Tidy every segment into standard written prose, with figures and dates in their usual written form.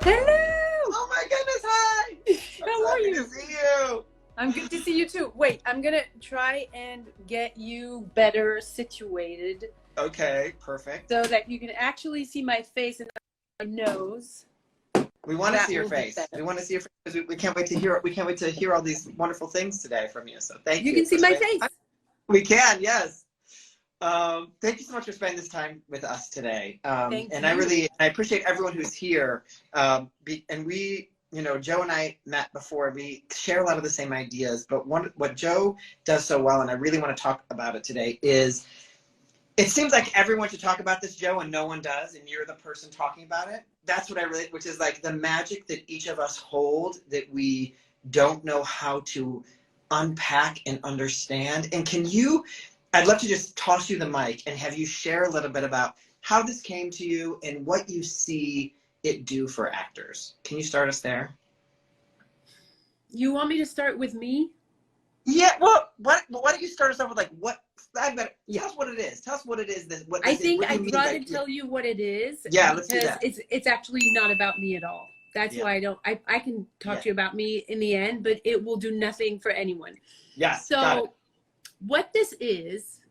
Hello! Oh my goodness, hi! How are you? Good to see you. I'm good to see you too. Wait, I'm gonna try and get you better situated Okay, perfect. so that you can actually see my face and my nose. We want to That see your will be face. better. We want to see your face because we can't wait to hear. We can't wait to hear all these wonderful things today from you. So thank you. You can see my face. We can, yes. Thank you so much for spending this time with us today. Thank and you. I appreciate everyone who's here. And we, you know, Joe and I met before. We share a lot of the same ideas, but what Joe does so well, and I really want to talk about it today, is it seems like everyone should talk about this, Joe, and no one does, and you're the person talking about it. That's what I really, which is like the magic that each of us hold that we don't know how to unpack and understand. And I'd love to just toss you the mic and have you share a little bit about how this came to you and what you see it do for actors. Can you start us there? You want me to start with me? Yeah, well, why don't you start us off with like what? Tell us what it is. Tell us what it is. I think I'd rather tell you what it is. Yeah, let's do that. It's actually not about me at all. That's why I can talk to you about me in the end, but it will do nothing for anyone. Yes. So what this is,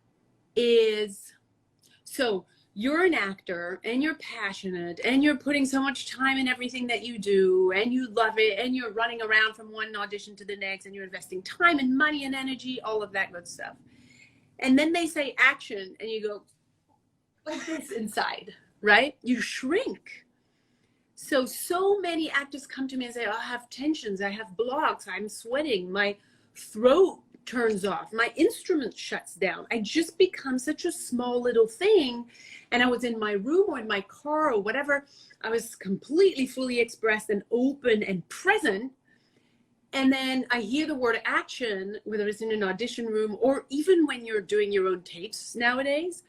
so you're an actor and you're passionate and you're putting so much time in everything that you do and you love it and you're running around from one audition to the next and you're investing time and money and energy, all of that good stuff. And then they say action and you go like this inside, right? You shrink. So many actors come to me and say, oh, I have tensions, I have blocks, I'm sweating, my throat turns off, my instrument shuts down. I just become such a small little thing. And I was in my room or in my car or whatever. I was completely fully expressed and open and present. And then I hear the word action, whether it's in an audition room or even when you're doing your own tapes nowadays.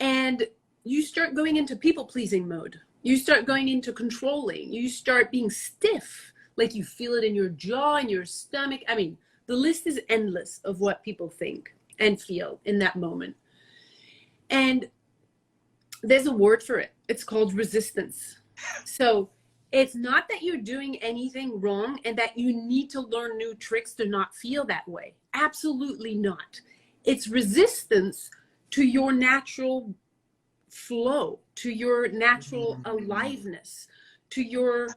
And you start going into people-pleasing mode. You start going into controlling. You start being stiff, like you feel it in your jaw and your stomach. I mean, the list is endless of what people think and feel in that moment. And there's a word for it. It's called resistance. So it's not that you're doing anything wrong and that you need to learn new tricks to not feel that way. Absolutely not. It's resistance to your natural flow, to your natural aliveness, to your,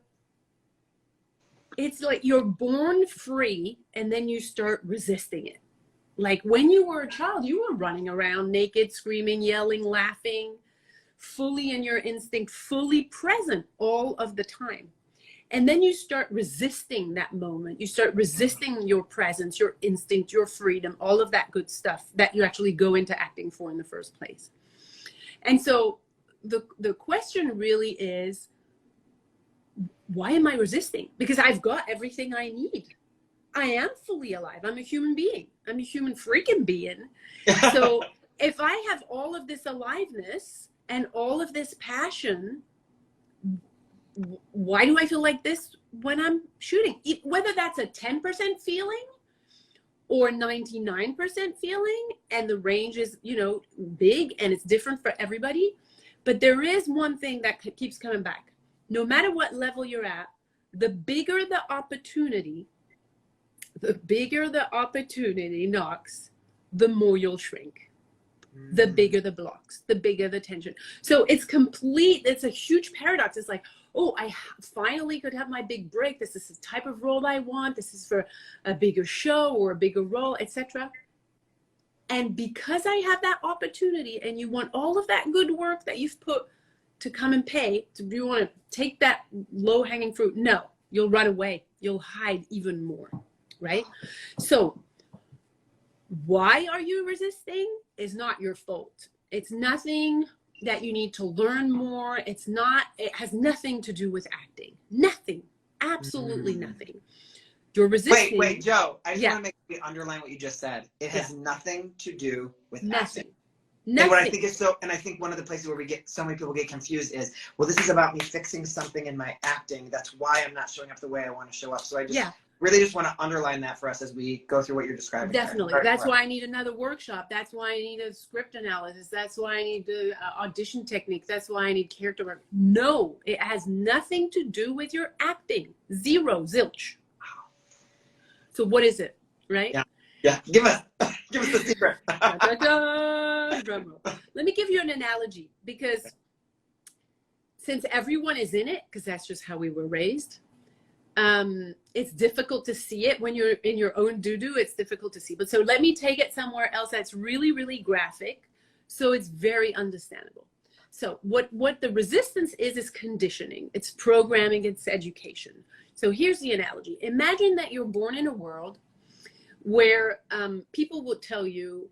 it's like you're born free and then you start resisting it. Like when you were a child, you were running around naked, screaming, yelling, laughing, fully in your instinct, fully present all of the time. And then you start resisting that moment. You start resisting your presence, your instinct, your freedom, all of that good stuff that you actually go into acting for in the first place. And so the question really is, why am I resisting? Because I've got everything I need. I am fully alive. I'm a human being. I'm a human freaking being. So if I have all of this aliveness and all of this passion, why do I feel like this when I'm shooting? Whether that's a 10% feeling or 99% feeling, and the range is, you know, big and it's different for everybody. But there is one thing that keeps coming back. No matter what level you're at, the bigger the opportunity knocks, the more you'll shrink. The bigger the blocks, the bigger the tension. So it's a huge paradox. It's like, oh, I finally could have my big break. This is the type of role I want. This is for a bigger show or a bigger role, etc. And because I have that opportunity and you want all of that good work that you've put to come and pay, do you want to take that low-hanging fruit? No, you'll run away. You'll hide even more, right? So why are you resisting is not your fault. It's nothing that you need to learn more. It has nothing to do with acting. Nothing. Absolutely nothing. You're resisting. Wait, Joe, I just want to make sure you underline what you just said. It has nothing to do with acting. Nothing. And what I think is and I think one of the places where so many people get confused is, well, this is about me fixing something in my acting. That's why I'm not showing up the way I want to show up. So really just want to underline that for us as we go through what you're describing. Definitely. That's why I need another workshop. That's why I need a script analysis. That's why I need the audition techniques. That's why I need character work. No, it has nothing to do with your acting. Zero, zilch. So what is it, right? Yeah. Yeah. Give us the secret. Da, da, da, drum roll. Let me give you an analogy, because since everyone is in it, because that's just how we were raised, it's difficult to see it when you're in your own doo-doo. It's difficult to see. But so let me take it somewhere else that's really, really graphic, so it's very understandable. So what the resistance is conditioning. It's programming. It's education. So here's the analogy. Imagine that you're born in a world where people will tell you,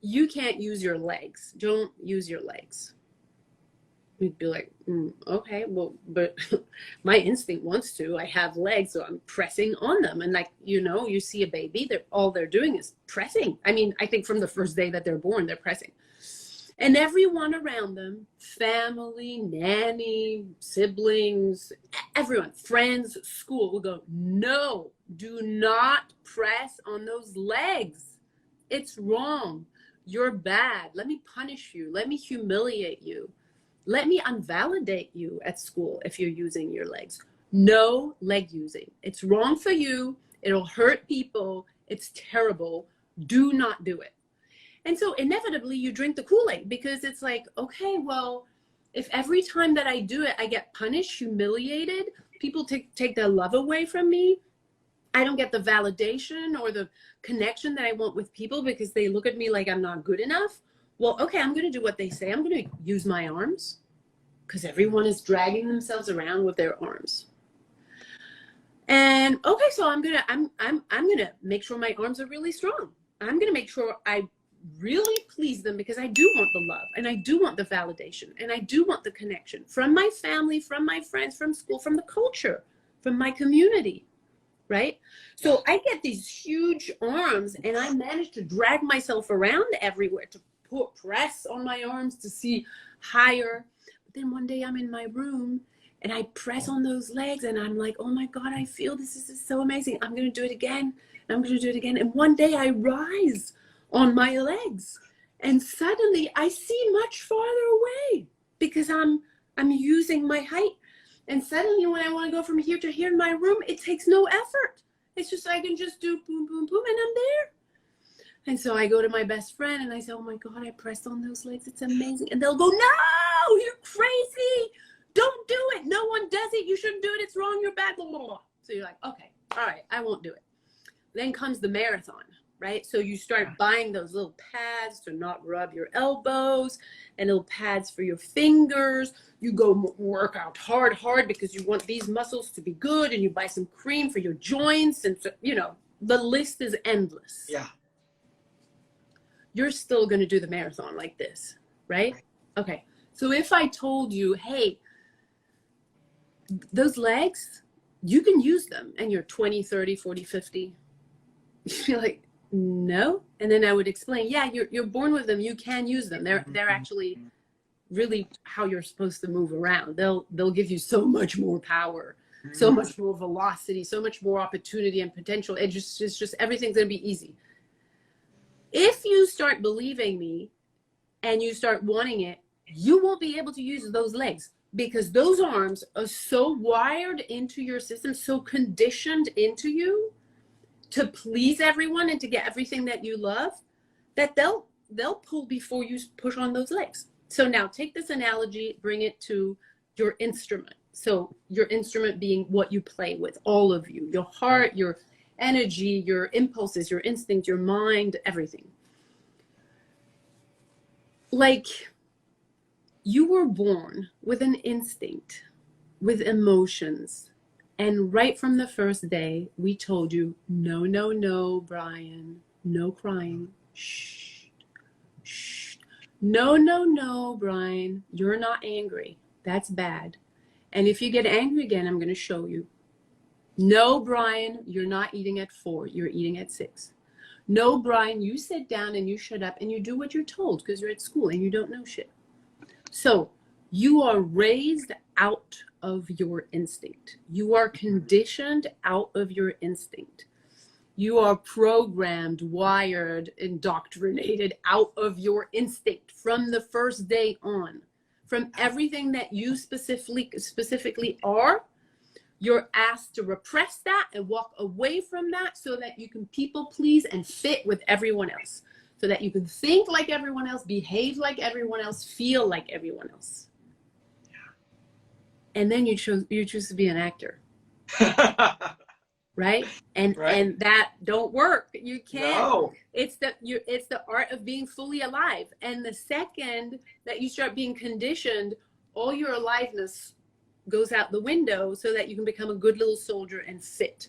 you can't use your legs. Don't use your legs. We'd be like, okay, well, but my instinct wants to. I have legs, so I'm pressing on them. And like, you see a baby, all they're doing is pressing. I mean, I think from the first day that they're born, they're pressing. And everyone around them, family, nanny, siblings, everyone, friends, school, will go, no, do not press on those legs. It's wrong. You're bad. Let me punish you. Let me humiliate you. Let me invalidate you at school if you're using your legs. No leg using. It's wrong for you. It'll hurt people. It's terrible. Do not do it. And so inevitably you drink the Kool-Aid, because it's like, okay, well, if every time that I do it, I get punished, humiliated, people take their love away from me, I don't get the validation or the connection that I want with people because they look at me like I'm not good enough. Well, okay, I'm going to do what they say. I'm going to use my arms, because everyone is dragging themselves around with their arms. And okay, so I'm going to make sure my arms are really strong. I'm going to make sure I really please them, because I do want the love, and I do want the validation, and I do want the connection from my family, from my friends, from school, from the culture, from my community, right? So I get these huge arms, and I manage to drag myself around everywhere to press on my arms to see higher. But then one day I'm in my room and I press on those legs, and I'm like, oh my God, I feel this is so amazing. I'm going to do it again. And I'm going to do it again. And one day I rise on my legs, and suddenly I see much farther away, because I'm using my height. And suddenly when I want to go from here to here in my room, it takes no effort. It's just, I can just do boom, boom, boom, and I'm there. And so I go to my best friend and I say, oh my God, I pressed on those legs. It's amazing. And they'll go, no, you're crazy. Don't do it. No one does it. You shouldn't do it. It's wrong. You're bad. Blah, blah, blah. So you're like, okay, all right, I won't do it. Then comes the marathon, right? So you start buying those little pads to not rub your elbows, and little pads for your fingers. You go work out hard because you want these muscles to be good, and you buy some cream for your joints. And so, the list is endless. Yeah. You're still going to do the marathon like this, right? Okay. So if I told you, hey, those legs, you can use them, and you're 20, 30, 40, 50, you're like, no. And then I would explain, yeah, you're born with them. You can use them. They're actually really how you're supposed to move around. They'll give you so much more power, so much more velocity, so much more opportunity and potential. It's just everything's going to be easy. If you start believing me and you start wanting it, you won't be able to use those legs, because those arms are so wired into your system, so conditioned into you to please everyone and to get everything that you love, that they'll pull before you push on those legs. So now take this analogy, bring it to your instrument. So your instrument being what you play with, all of you, your heart, your energy, your impulses, your instinct, your mind, everything. Like, you were born with an instinct, with emotions. And right from the first day, we told you, no, no, no, Brian, no crying. Shh, shh. No, no, no, Brian, you're not angry. That's bad. And if you get angry again, I'm going to show you. No, Brian, you're not eating at 4. You're eating at 6. No, Brian, you sit down and you shut up and you do what you're told because you're at school and you don't know shit. So you are raised out of your instinct. You are conditioned out of your instinct. You are programmed, wired, indoctrinated out of your instinct from the first day on. From everything that you specifically are, you're asked to repress that and walk away from that so that you can people please and fit with everyone else. So that you can think like everyone else, behave like everyone else, feel like everyone else. And then you choose to be an actor. Right? And that don't work. You can't. No. It's the art of being fully alive. And the second that you start being conditioned, all your aliveness goes out the window so that you can become a good little soldier and fit.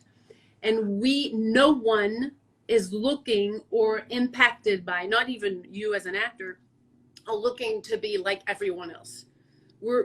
And no one is looking or impacted by, not even you as an actor, are looking to be like everyone else.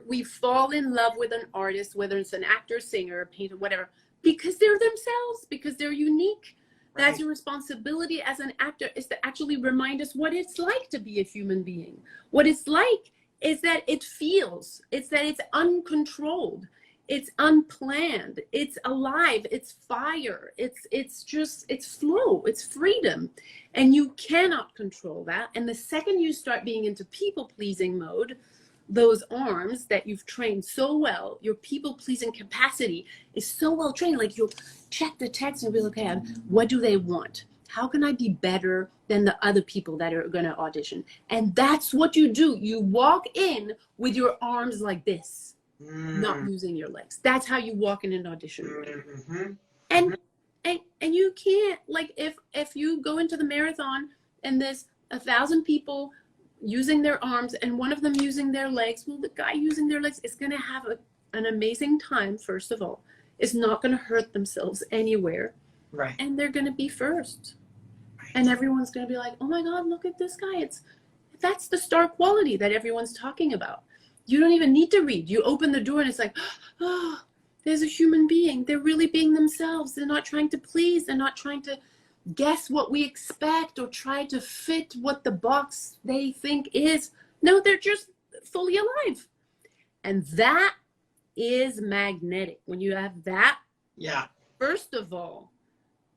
We fall in love with an artist, whether it's an actor, singer, painter, whatever, because they're themselves, because they're unique. Right. That's your responsibility as an actor, is to actually remind us what it's like to be a human being. What it's like is that it feels, it's that it's uncontrolled, it's unplanned, it's alive, it's fire, it's flow, it's freedom. And you cannot control that. And the second you start being into people-pleasing mode, those arms that you've trained so well, your people-pleasing capacity is so well trained. Like, you'll check the text and be like, okay, what do they want? How can I be better than the other people that are going to audition? And that's what you do. You walk in with your arms like this, not using your legs. That's how you walk in an audition. And you can't, like, if you go into the marathon and there's 1,000 people using their arms and one of them using their legs, well, the guy using their legs is going to have an amazing time. First of all, is not going to hurt themselves anywhere, right? And they're going to be first, right. And everyone's going to be like, oh my god, look at this guy. That's the star quality that everyone's talking about. You don't even need to read. You open the door and it's like, oh, there's a human being. They're really being themselves. They're not trying to please. They're not trying to guess what we expect or try to fit what the box they think is. No, they're just fully alive. And that is magnetic. When you have that, first of all,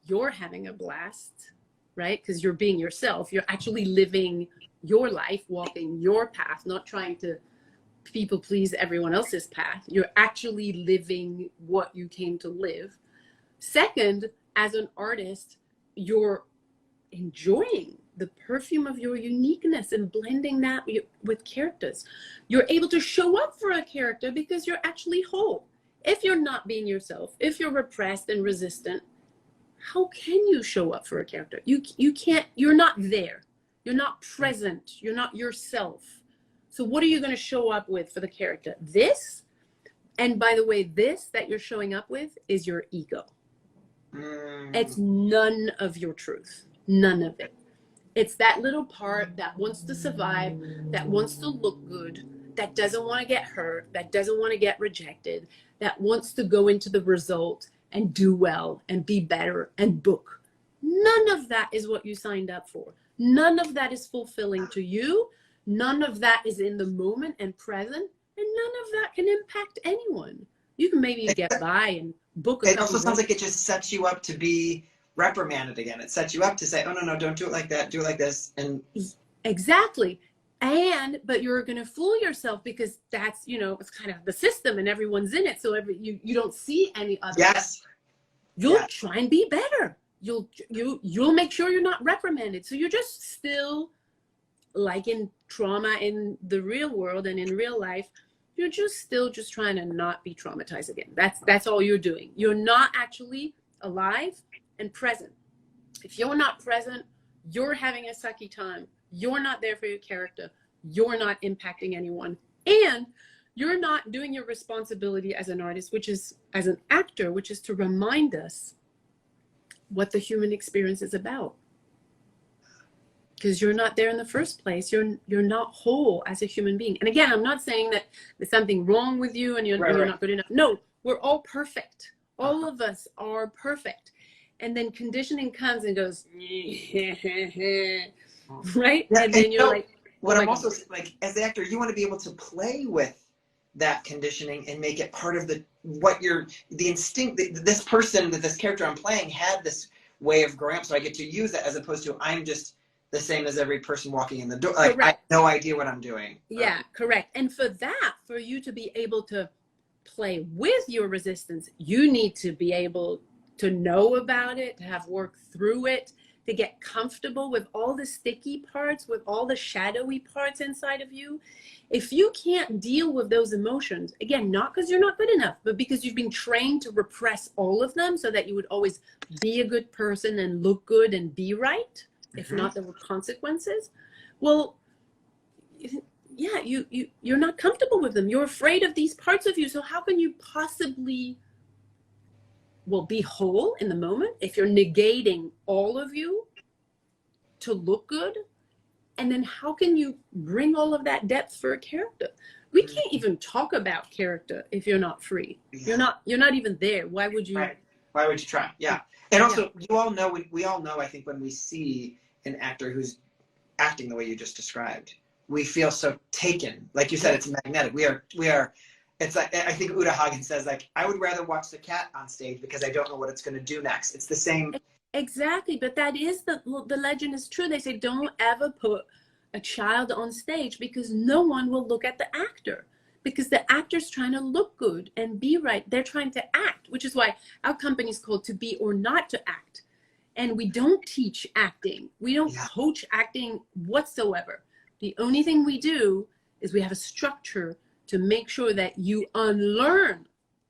you're having a blast, right? Because you're being yourself. You're actually living your life, walking your path, not trying to people please everyone else's path. You're actually living what you came to live. Second, as an artist, you're enjoying the perfume of your uniqueness and blending that with characters. You're able to show up for a character because you're actually whole. If you're not being yourself, if you're repressed and resistant, how can you show up for a character? You can't, you're not there. You're not present. You're not yourself. So what are you going to show up with for the character? This, and by the way, this that you're showing up with is your ego. It's none of your truth. None of it. It's that little part that wants to survive, that wants to look good, that doesn't want to get hurt, that doesn't want to get rejected, that wants to go into the result and do well and be better and book. None of that is what you signed up for. None of that is fulfilling to you. None of that is in the moment and present. And none of that can impact anyone. You can maybe get by and book a It also sounds like it just sets you up to be reprimanded again. It sets you up to say, oh, no, don't do it like that. Do it like this. And exactly. But you're going to fool yourself because that's, it's kind of the system and everyone's in it. So you don't see any other. Yes. You'll try and be better. You'll make sure you're not reprimanded. So you're just still, like in trauma in the real world and in real life, you're just trying to not be traumatized again. That's all you're doing. You're not actually alive and present. If you're not present, you're having a sucky time. You're not there for your character. You're not impacting anyone. And you're not doing your responsibility as an artist, which is, as an actor, which is to remind us what the human experience is about. Because you're not there in the first place. You're not whole as a human being. And again, I'm not saying that there's something wrong with you and you're not good enough. No, we're all perfect. All of us are perfect. And then conditioning comes and goes, right? Yeah, and then you're like, what I'm also like, as the actor, you want to be able to play with that conditioning and make it part of the instinct that this person, that this character I'm playing had this way of growing up, so I get to use it, as opposed to I'm just the same as every person walking in the door. Like, I have no idea what I'm doing. Yeah, correct. And for you to be able to play with your resistance, you need to be able to know about it, to have worked through it, to get comfortable with all the sticky parts, with all the shadowy parts inside of you. If you can't deal with those emotions, again, not because you're not good enough, but because you've been trained to repress all of them so that you would always be a good person and look good and be right, if not there were consequences, well, yeah, you're not comfortable with them. You're afraid of these parts of you. So how can you possibly, well, be whole in the moment if you're negating all of you to look good? And then how can you bring all of that depth for a character? We can't even talk about character if you're not free. Yeah. You're not even there. Why would you? Right. Why would you try? Yeah. And also, you all know, we all know, I think, when we see an actor who's acting the way you just described, we feel so taken. Like you said, it's magnetic. We are, it's like, I think Uta Hagen says, like, I would rather watch the cat on stage because I don't know what it's going to do next. It's the same. Exactly. But that is the legend is true. They say, don't ever put a child on stage because no one will look at the actor, because the actor's trying to look good and be right. They're trying to act, which is why our company is called To Be or Not to Act. And we don't teach acting. We don't coach acting whatsoever. The only thing we do is we have a structure to make sure that you unlearn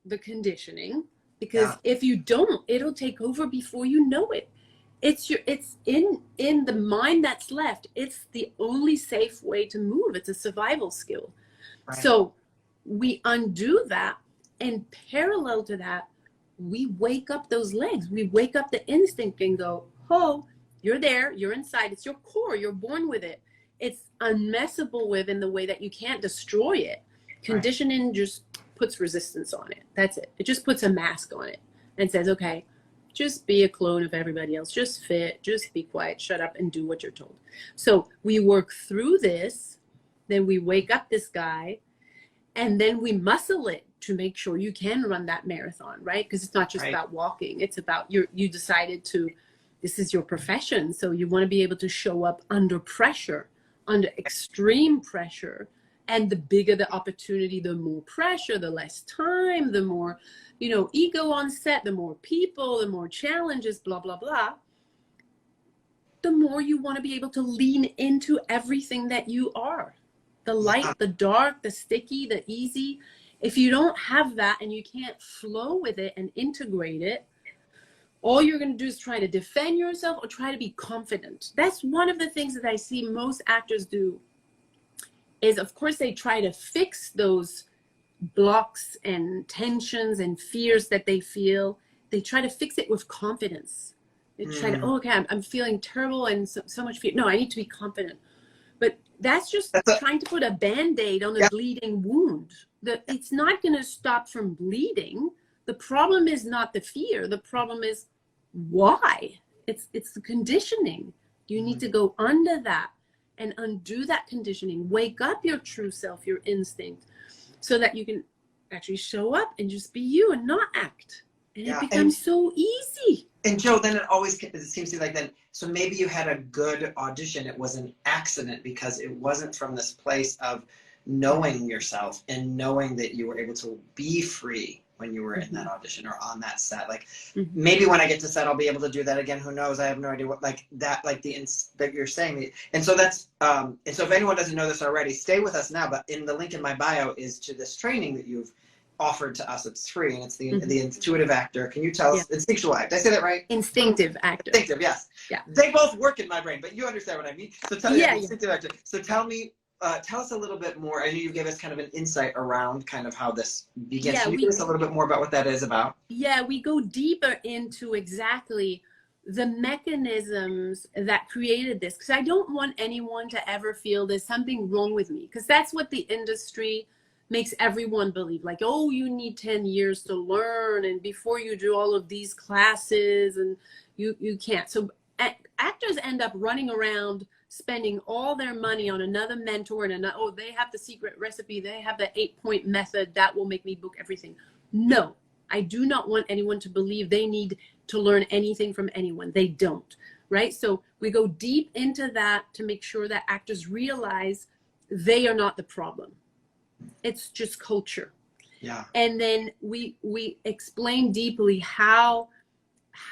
the conditioning, because if you don't, it'll take over before you know it. It's in the mind that's left. It's the only safe way to move. It's a survival skill. Right. So we undo that, and parallel to that, we wake up those legs. We wake up the instinct and go, oh, you're there, you're inside. It's your core. You're born with it. It's unmessable with in the way that you can't destroy it. Conditioning just puts resistance on it. That's it. It just puts a mask on it and says, okay, just be a clone of everybody else. Just fit, just be quiet, shut up, and do what you're told. So we work through this, then we wake up this guy, and then we muscle it to make sure you can run that marathon, right? Because it's not just about walking. It's about you decided to, this is your profession. So you want to be able to show up under pressure, under extreme pressure. And the bigger the opportunity, the more pressure, the less time, the more, ego on set, the more people, the more challenges, blah, blah, blah. The more you want to be able to lean into everything that you are. The light, the dark, the sticky, the easy. If you don't have that and you can't flow with it and integrate it, all you're going to do is try to defend yourself or try to be confident. That's one of the things that I see most actors do. Is, of course, they try to fix those blocks and tensions and fears that they feel. They try to fix it with confidence. They try to, okay, I'm feeling terrible and so much fear. No, I need to be confident. But that's just trying to put a Band-Aid on a bleeding wound. It's not going to stop from bleeding. The problem is not the fear. The problem is why. It's the conditioning. You need to go under that and undo that conditioning. Wake up your true self, your instinct, so that you can actually show up and just be you and not act. And it becomes so easy. And Joe, then it seems to be like then, so maybe you had a good audition. It was an accident because it wasn't from this place of knowing yourself and knowing that you were able to be free when you were in that audition or on that set. Like maybe when I get to set, I'll be able to do that again. Who knows? I have no idea what, like that, like that you're saying. And so that's, and so if anyone doesn't know this already, stay with us now, but in the link in my bio is to this training that you've offered to us. It's free, and it's the intuitive actor. Can you tell us, instinctual act? Did I say that right? Instinctive actor. Instinctive, yes. Yeah. They both work in my brain, but you understand what I mean. So tell me, instinctive actor. So tell me, tell us a little bit more. I know you gave us kind of an insight around kind of how this begins. Can you give us a little bit more about what that is about? Yeah, we go deeper into exactly the mechanisms that created this, because I don't want anyone to ever feel there's something wrong with me, because that's what the industry makes everyone believe. Like, oh, you need 10 years to learn, and before you do all of these classes, and you can't. So actors end up running around spending all their money on another mentor and another, oh, they have the secret recipe, they have the 8-point method that will make me book everything. No, I do not want anyone to believe they need to learn anything from anyone. They don't, right? So we go deep into that to make sure that actors realize they are not the problem. It's just culture. Yeah. And then we explain deeply how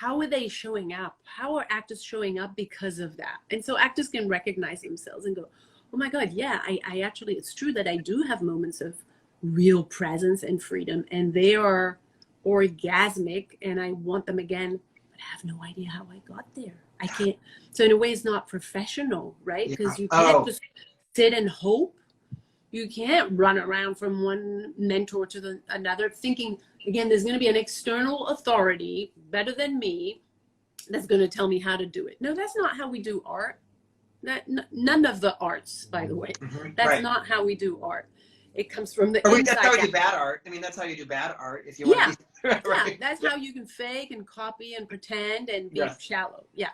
are they showing up? How are actors showing up because of that? And so actors can recognize themselves and go, oh my God, yeah, I actually, it's true that I do have moments of real presence and freedom, and they are orgasmic, and I want them again, but I have no idea how I got there. I can't. So in a way, it's not professional, right? Because you can't just sit and hope. You can't run around from one mentor to another thinking, again, there's going to be an external authority better than me that's going to tell me how to do it. No, that's not how we do art. None of the arts, by the way. That's not how we do art. It comes from the inside. That's how we do bad art. I mean, that's how you do bad art. If you want to be, right? That's how you can fake and copy and pretend and be shallow. Yeah.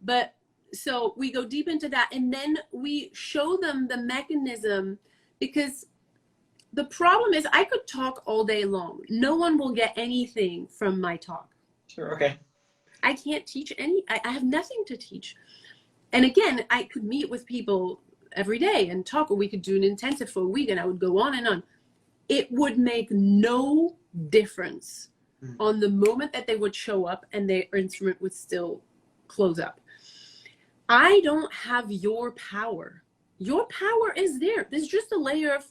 But so we go deep into that, and then we show them the mechanism, because the problem is I could talk all day long. No one will get anything from my talk. Sure. Okay. I can't teach I have nothing to teach. And again, I could meet with people every day and talk, or we could do an intensive for a week, and I would go on and on. It would make no difference on the moment that they would show up and their instrument would still close up. I don't have your power. Your power is there. There's just a layer of,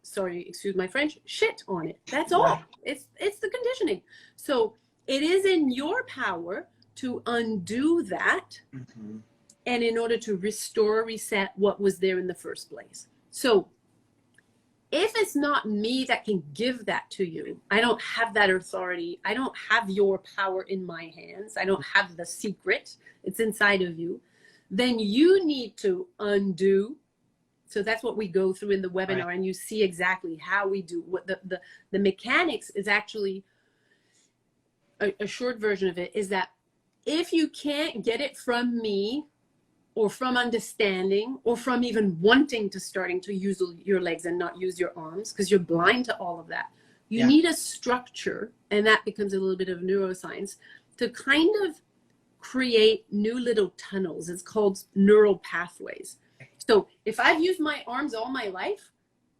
sorry, excuse my French, shit on it. That's all. It's the conditioning. So it is in your power to undo that, and in order to restore, reset what was there in the first place. So if it's not me that can give that to you, I don't have that authority. I don't have your power in my hands. I don't have the secret. It's inside of you. Then you need to undo. So that's what we go through in the webinar, and you see exactly how we do what the mechanics is. Actually a short version of it is that if you can't get it from me, or from understanding, or from even wanting to starting to use your legs and not use your arms, because you're blind to all of that, you need a structure, and that becomes a little bit of neuroscience, to kind of create new little tunnels. It's called neural pathways. So if I've used my arms all my life,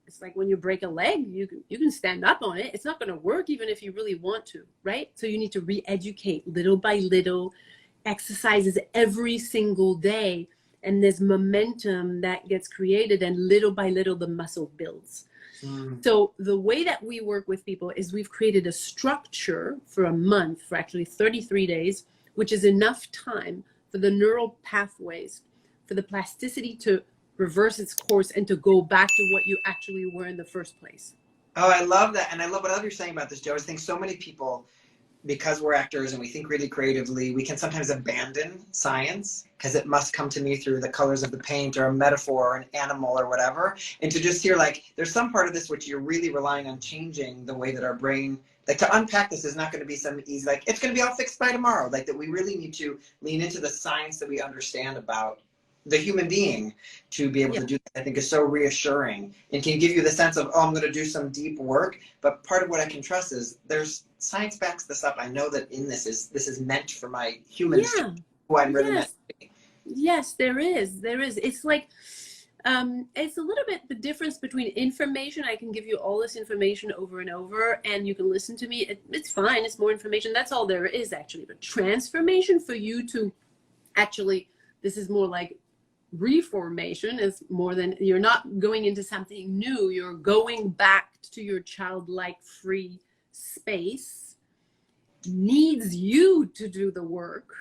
it's like when you break a leg, you can stand up on it. It's not going to work even if you really want to, right? So you need to re-educate little by little, exercises every single day, and there's momentum that gets created, and little by little the muscle builds. So the way that we work with people is we've created a structure for a month, for actually 33 days, which is enough time for the neural pathways, for the plasticity to reverse its course and to go back to what you actually were in the first place. Oh, I love that. And I love what you're saying about this, Joe. I think so many people, because we're actors and we think really creatively, we can sometimes abandon science because it must come to me through the colors of the paint or a metaphor or an animal or whatever. And to just hear, like, there's some part of this which you're really relying on changing the way that our brain, like, to unpack this is not going to be some easy, like, it's going to be all fixed by tomorrow. Like, that we really need to lean into the science that we understand about the human being to be able to do that. I think is so reassuring and can give you the sense of, oh, I'm going to do some deep work. But part of what I can trust is there's science backs this up. I know that in this is meant for my humans, who I'm really meant to be. Yes, there is. It's like, it's a little bit the difference between information. I can give you all this information over and over, and you can listen to me. It's fine. It's more information. That's all there is, actually. But transformation, for you to actually, this is more like reformation, is more than, you're not going into something new. You're going back to your childlike free space. Needs you to do the work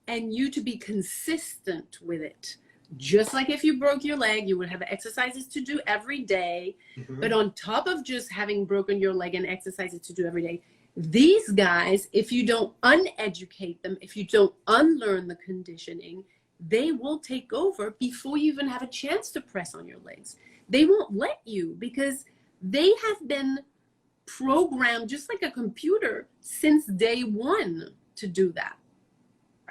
and you to be consistent with it. Just like if you broke your leg, you would have exercises to do every day. But on top of just having broken your leg and exercises to do every day, these guys, if you don't uneducate them, if you don't unlearn the conditioning, they will take over before you even have a chance to press on your legs. They won't let you, because they have been programmed just like a computer since day one to do that.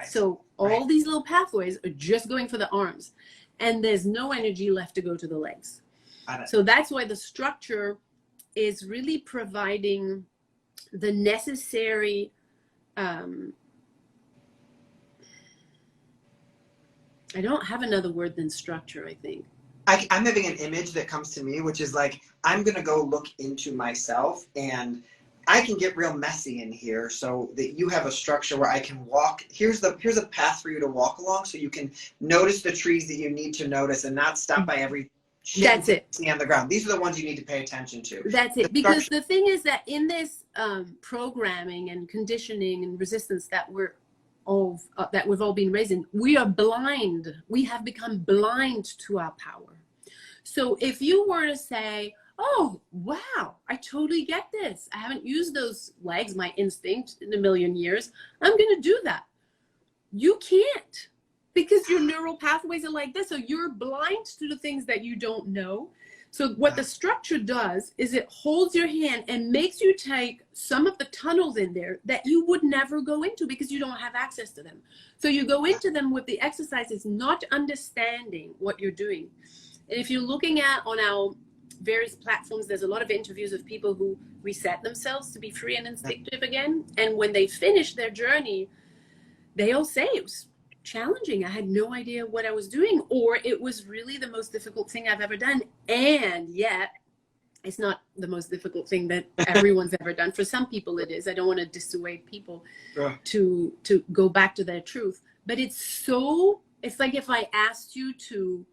So all these little pathways are just going for the arms. and there's no energy left to go to the legs. So that's why the structure is really providing the necessary I don't have another word than structure, I think. I'm having an image that comes to me, which is like, I'm going to go look into myself, and I can get real messy in here, so that you have a structure where I can walk. Here's a path for you to walk along, so you can notice the trees that you need to notice and not stop by every shit That's it. on the ground. These are the ones you need to pay attention to. That's it. Because the thing is that in this programming and conditioning and resistance that we've all been raised in, we are blind. We have become blind to our power. So if you were to say, oh, wow, I totally get this. I haven't used those legs, my instinct, in a million years. I'm going to do that. You can't, because your neural pathways are like this. So you're blind to the things that you don't know. So what the structure does is it holds your hand and makes you take some of the tunnels in there that you would never go into because you don't have access to them. So you go into them with the exercises, not understanding what you're doing. And if you're looking at on our various platforms, there's a lot of interviews of people who reset themselves to be free and instinctive again. And when they finish their journey, they all say it was challenging. I had no idea what I was doing, or it was really the most difficult thing I've ever done. And yet it's not the most difficult thing that everyone's ever done. For some people it is. I don't want to dissuade people to go back to their truth, but it's like if I asked you to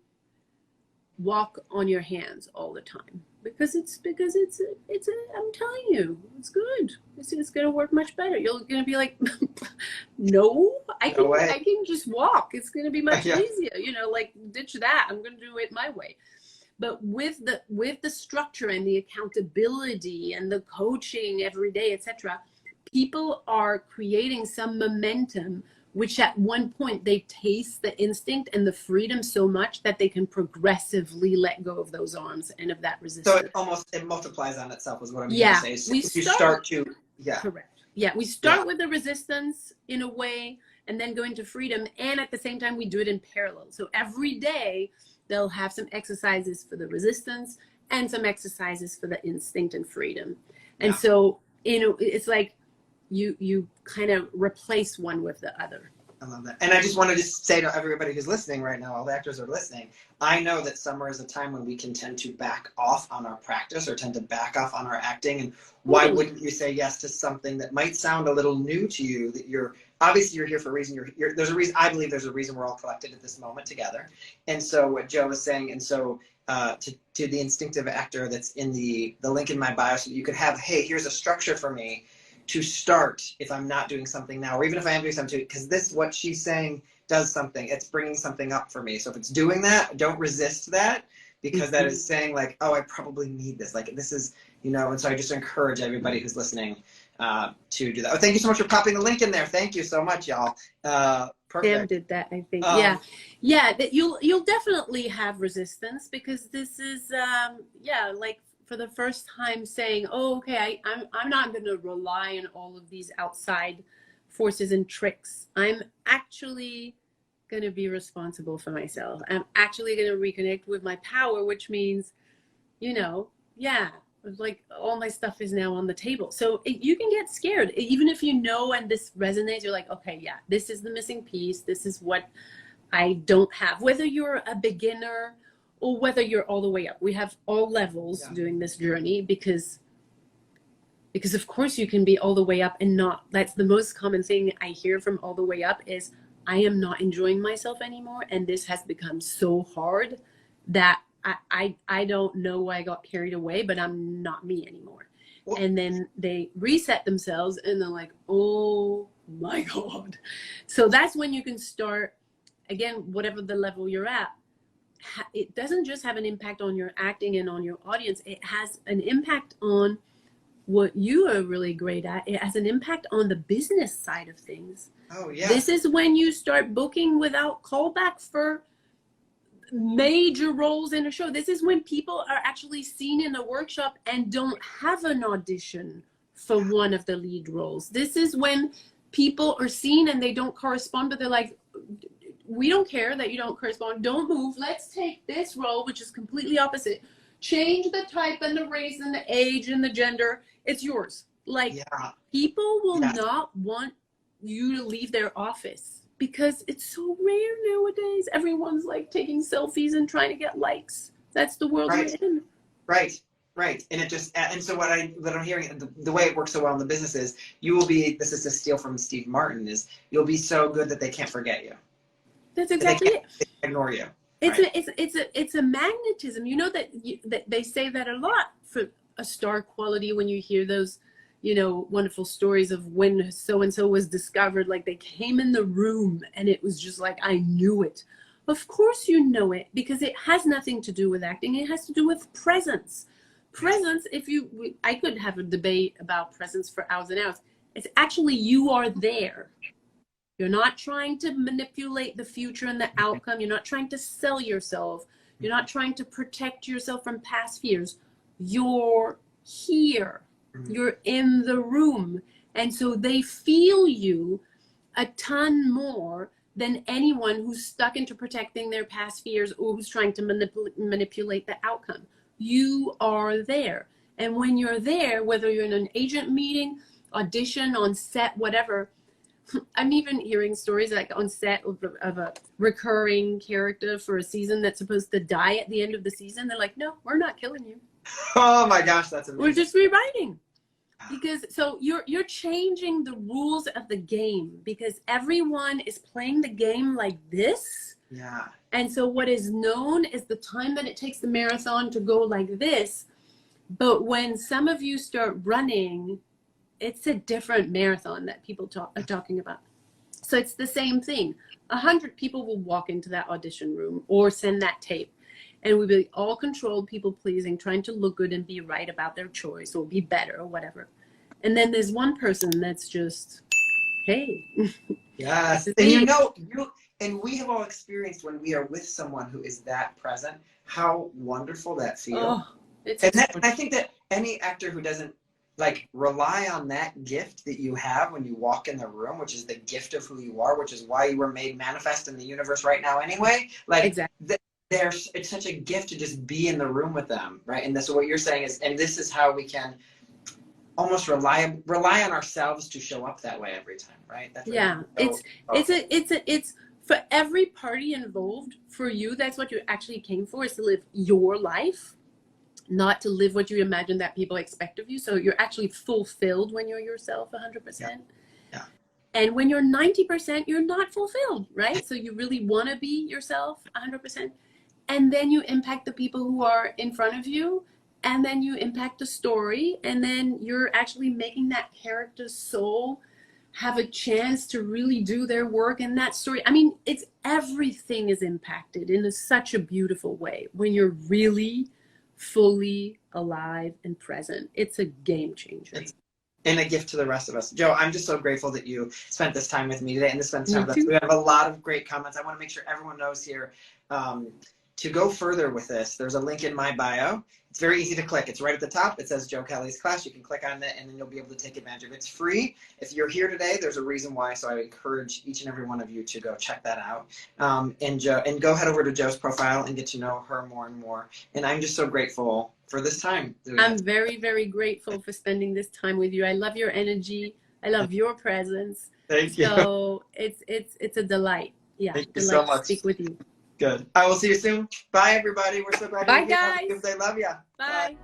walk on your hands all the time, because I'm telling you, it's good. It's going to work much better. You're going to be like, no, I can just walk. It's going to be much easier. Like, ditch that. I'm going to do it my way. But with the structure and the accountability and the coaching every day, etc., people are creating some momentum, which at one point they taste the instinct and the freedom so much that they can progressively let go of those arms and of that resistance. So it multiplies on itself, is what I'm trying to say. So Correct. Yeah, we start with the resistance in a way, and then go into freedom, and at the same time we do it in parallel. So every day they'll have some exercises for the resistance and some exercises for the instinct and freedom. And so it's like you kind of replace one with the other. I love that. And I just wanted to say to everybody who's listening right now, all the actors are listening, I know that summer is a time when we can tend to back off on our practice or tend to back off on our acting. And why wouldn't you say yes to something that might sound a little new to you, that you're here for a reason. There's a reason. I believe there's a reason we're all collected at this moment together. And so what Joe was saying, and so to the instinctive actor that's in the link in my bio, so that you could have, hey, here's a structure for me to start if I'm not doing something now, or even if I am doing something, because this, what she's saying, does something. It's bringing something up for me. So if it's doing that, don't resist that, because that is saying like, oh, I probably need this. Like, this is, and so I just encourage everybody who's listening to do that. Oh, thank you so much for popping the link in there. Thank you so much, y'all. Perfect. Sam did that, I think. That you'll definitely have resistance, because this is, like, for the first time saying, oh, okay, I'm not going to rely on all of these outside forces and tricks. I'm actually going to be responsible for myself. I'm actually going to reconnect with my power, which means, like, all my stuff is now on the table. So you can get scared, even if and this resonates, you're like, okay, yeah, this is the missing piece. This is what I don't have. Whether you're a beginner or whether you're all the way up. We have all levels doing this journey, because of course you can be all the way up and not. That's the most common thing I hear from all the way up is, I am not enjoying myself anymore, and this has become so hard that I don't know why I got carried away, but I'm not me anymore. Well, and then they reset themselves and they're like, oh my God. So that's when you can start, again, whatever the level you're at. It doesn't just have an impact on your acting and on your audience. It has an impact on what you are really great at. It has an impact on the business side of things. Oh, yeah. This is when you start booking without callback for major roles in a show. This is when people are actually seen in a workshop and don't have an audition for one of the lead roles. This is when people are seen and they don't correspond, but they're like, we don't care that you don't correspond. Don't move. Let's take this role, which is completely opposite. Change the type and the race and the age and the gender. It's yours. Like, Yeah. people will Yes. not want you to leave their office because it's so rare nowadays. Everyone's like taking selfies and trying to get likes. That's the world Right. we're in. Right. Right. And it just, and so what I'm hearing, the way it works so well in the business is you will be, this is a steal from Steve Martin, is you'll be so good that they can't forget you. That's exactly it. They can't ignore you. It's Right. it's a magnetism. You know that, that they say that a lot for a star quality when you hear those, you know, wonderful stories of when so and so was discovered. Like, they came in the room and it was just like, I knew it. Of course you know it, because it has nothing to do with acting. It has to do with presence. Presence. I could have a debate about presence for hours and hours. It's actually, you are there. You're not trying to manipulate the future and the outcome. You're not trying to sell yourself. You're not trying to protect yourself from past fears. You're here. You're in the room. And so they feel you a ton more than anyone who's stuck into protecting their past fears or who's trying to manipulate the outcome. You are there. And when you're there, whether you're in an agent meeting, audition, on set, whatever, I'm even hearing stories like on set of a recurring character for a season that's supposed to die at the end of the season. They're like, no, we're not killing you. Oh my gosh, that's amazing. We're just rewriting. Because so you're changing the rules of the game, because everyone is playing the game like this. Yeah. And so what is known is the time that it takes the marathon to go like this. But when some of you start running, it's a different marathon that people are talking about. So it's the same thing. 100 people will walk into that audition room or send that tape, and we'll be all controlled, people pleasing, trying to look good and be right about their choice or be better or whatever. And then there's one person that's just, hey. Yes. And you know, and we have all experienced when we are with someone who is that present, how wonderful that feels. Oh, it's and I think that any actor who doesn't like rely on that gift that you have when you walk in the room, which is the gift of who you are, which is why you were made manifest in the universe right now anyway. Like, exactly. It's such a gift to just be in the room with them, right? And this, what you're saying is, and this is how we can almost rely on ourselves to show up that way every time, right? That's yeah. It's for every party involved. For you, that's what you actually came for, is to live your life, not to live what you imagine that people expect of you. So you're actually fulfilled when you're yourself 100%. Yeah. And when you're 90%, you're not fulfilled, right? So you really want to be yourself 100%. And then you impact the people who are in front of you, and then you impact the story, and then you're actually making that character's soul have a chance to really do their work in that story. I mean, it's everything is impacted in such a beautiful way when you're really fully alive and present. It's a game changer. And a gift to the rest of us. Joe, I'm just so grateful that you spent this time with me today and spent time with us. too. We have a lot of great comments. I want to make sure everyone knows here, to go further with this, there's a link in my bio. It's very easy to click. It's right at the top. It says Joe Kelly's class. You can click on it and then you'll be able to take advantage of it. It's free. If you're here today, there's a reason why. So I encourage each and every one of you to go check that out. And go head over to Joe's profile and get to know her more and more. And I'm just so grateful for this time. I'm very, very grateful for spending this time with you. I love your energy. I love your presence. Thank you. So it's a delight. Yeah. Thank you so much. To speak with you. Good. I will see you soon. Bye, everybody. We're so glad Bye, you're here. guys. I love you. Bye.